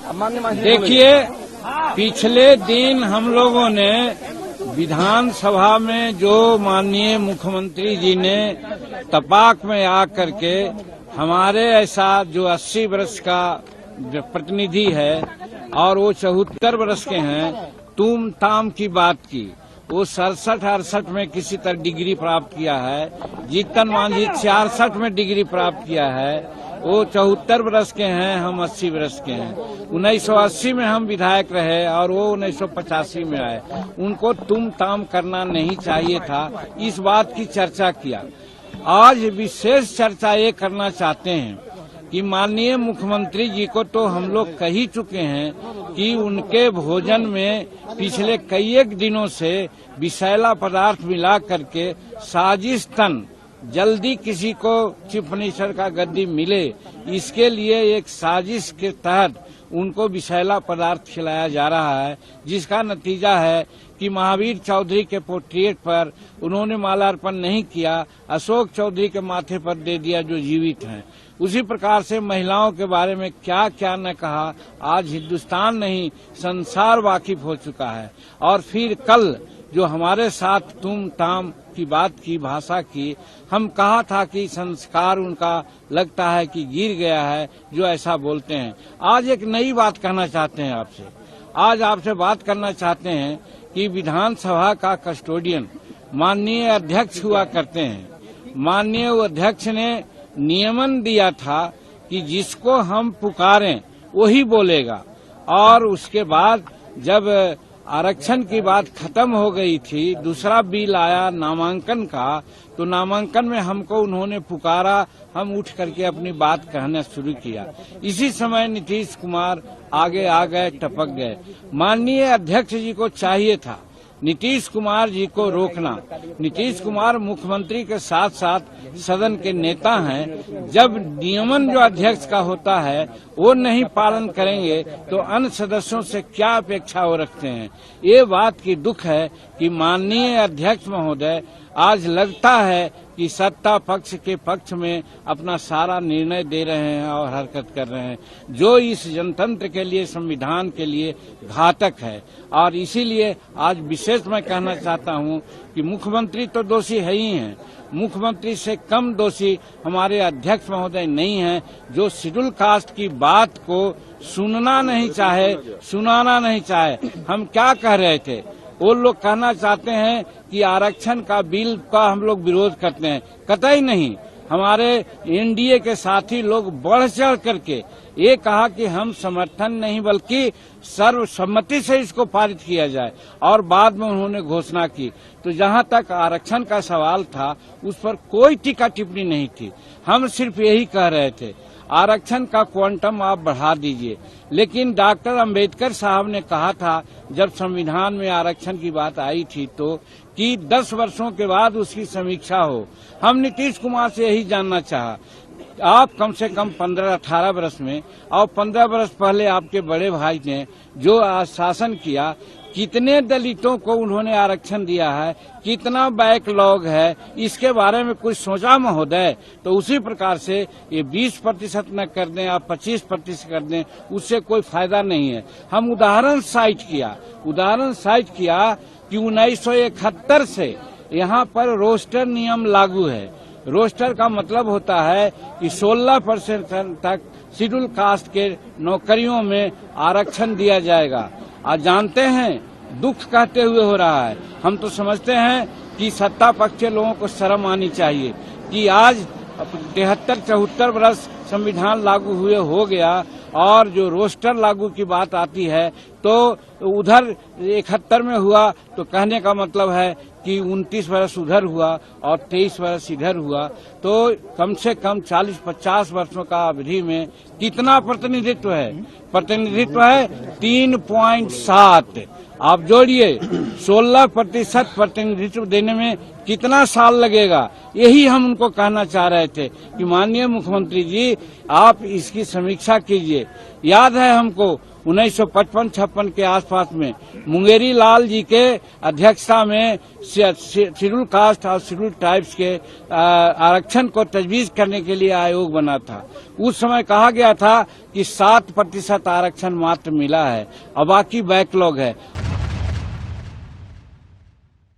देखिए, पिछले दिन हम लोगों ने विधानसभा में जो माननीय मुख्यमंत्री जी ने तपाक में आकर के हमारे ऐसा जो 80 वर्ष का प्रतिनिधि है और वो 74 वर्ष के हैं, तुम ताम की बात की। वो 67-68 में किसी तरह डिग्री प्राप्त किया है। जीतन मांझी 66 में डिग्री प्राप्त किया है। वो 74 वर्ष के हैं, हम 80 वर्ष के हैं। 1980 में हम विधायक रहे और वो 1985 में आए। उनको तुम ताम करना नहीं चाहिए था, इस बात की चर्चा किया। आज विशेष चर्चा ये करना चाहते हैं कि माननीय मुख्यमंत्री जी को तो हम लोग कह ही चुके हैं कि उनके भोजन में पिछले कई एक दिनों से विषैला पदार्थ मिला करके साजिशतन जल्दी किसी को चीफ मिनिस्टर का गद्दी मिले, इसके लिए एक साजिश के तहत उनको विषैला पदार्थ खिलाया जा रहा है, जिसका नतीजा है कि महावीर चौधरी के पोर्ट्रेट पर उन्होंने माल्यार्पण नहीं किया, अशोक चौधरी के माथे पर दे दिया जो जीवित हैं। उसी प्रकार से महिलाओं के बारे में क्या क्या न कहा, आज हिंदुस्तान नहीं संसार वाकिफ हो चुका है। और फिर कल जो हमारे साथ तुम ताम की बात की, भाषा की, हम कहा था कि संस्कार उनका लगता है कि गिर गया है जो ऐसा बोलते हैं। आज एक नई बात कहना चाहते हैं आपसे। आज आपसे बात करना चाहते हैं कि विधानसभा का कस्टोडियन माननीय अध्यक्ष हुआ करते हैं। माननीय अध्यक्ष ने नियमन दिया था कि जिसको हम पुकारें वही बोलेगा, और उसके बाद जब आरक्षण की बात खत्म हो गई थी, दूसरा बिल आया नामांकन का, तो नामांकन में हमको उन्होंने पुकारा, हम उठ करके अपनी बात कहना शुरू किया। इसी समय नीतीश कुमार आगे आ गए, टपक गए। माननीय अध्यक्ष जी को चाहिए था नीतीश कुमार जी को रोकना। नीतीश कुमार मुख्यमंत्री के साथ साथ सदन के नेता हैं। जब नियमन जो अध्यक्ष का होता है वो नहीं पालन करेंगे तो अन्य सदस्यों से क्या अपेक्षा वो रखते हैं। ये बात की दुख है कि माननीय अध्यक्ष महोदय आज लगता है कि सत्ता पक्ष के पक्ष में अपना सारा निर्णय दे रहे हैं और हरकत कर रहे हैं, जो इस जनतंत्र के लिए, संविधान के लिए घातक है। और इसीलिए आज विशेष मैं कहना चाहता हूं कि मुख्यमंत्री तो दोषी है ही हैं, मुख्यमंत्री से कम दोषी हमारे अध्यक्ष महोदय नहीं हैं, जो शेड्यूल कास्ट की बात को सुनना नहीं चाहे, सुनाना नहीं चाहे। हम क्या कह रहे थे, वो लोग कहना चाहते हैं कि आरक्षण का बिल का हम लोग विरोध करते हैं। कतई नहीं। हमारे एनडीए के साथी लोग बढ़ चढ़ करके ये कहा कि हम समर्थन नहीं बल्कि सर्वसम्मति से इसको पारित किया जाए, और बाद में उन्होंने घोषणा की। तो जहां तक आरक्षण का सवाल था उस पर कोई टीका टिप्पणी नहीं थी। हम सिर्फ यही कह रहे थे आरक्षण का क्वांटम आप बढ़ा दीजिए। लेकिन डॉक्टर अंबेडकर साहब ने कहा था जब संविधान में आरक्षण की बात आई थी तो कि 10 वर्षों के बाद उसकी समीक्षा हो। हम नीतीश कुमार से यही जानना चाहा, आप कम से कम 15-18 वर्ष में और 15 वर्ष पहले आपके बड़े भाई ने जो शासन किया, कितने दलितों को उन्होंने आरक्षण दिया है, कितना बैकलॉग है, इसके बारे में कुछ सोचा महोदय? तो उसी प्रकार से ये 20% न कर दें, आप 25% कर दें, उससे कोई फायदा नहीं है। हम उदाहरण साइट किया कि 1971 से यहाँ पर रोस्टर नियम लागू है। रोस्टर का मतलब होता है कि 16% तक शेड्यूल कास्ट के नौकरियों में आरक्षण दिया जाएगा। आज जानते हैं दुख कहते हुए हो रहा है। हम तो समझते हैं कि सत्ता पक्ष के लोगों को शर्म आनी चाहिए कि आज 73-74 वर्ष संविधान लागू हुए हो गया और जो रोस्टर लागू की बात आती है तो उधर 71 में हुआ तो कहने का मतलब है कि 29 वर्ष उधर हुआ और 23 वर्ष इधर हुआ, तो कम से कम 40-50 वर्षों का अवधि में कितना प्रतिनिधित्व है? प्रतिनिधित्व है 3.7। आप जोड़िए 16% प्रतिनिधित्व देने में कितना साल लगेगा? यही हम उनको कहना चाह रहे थे कि माननीय मुख्यमंत्री जी आप इसकी समीक्षा कीजिए। याद है हमको 1955-56 के आसपास में मुंगेरी लाल जी के अध्यक्षता में शेड्यूल कास्ट और शेड्यूल ट्राइब्स के आरक्षण को तजवीज करने के लिए आयोग बना था। उस समय कहा गया था कि 7% आरक्षण मात्र मिला है और बाकी बैकलॉग है।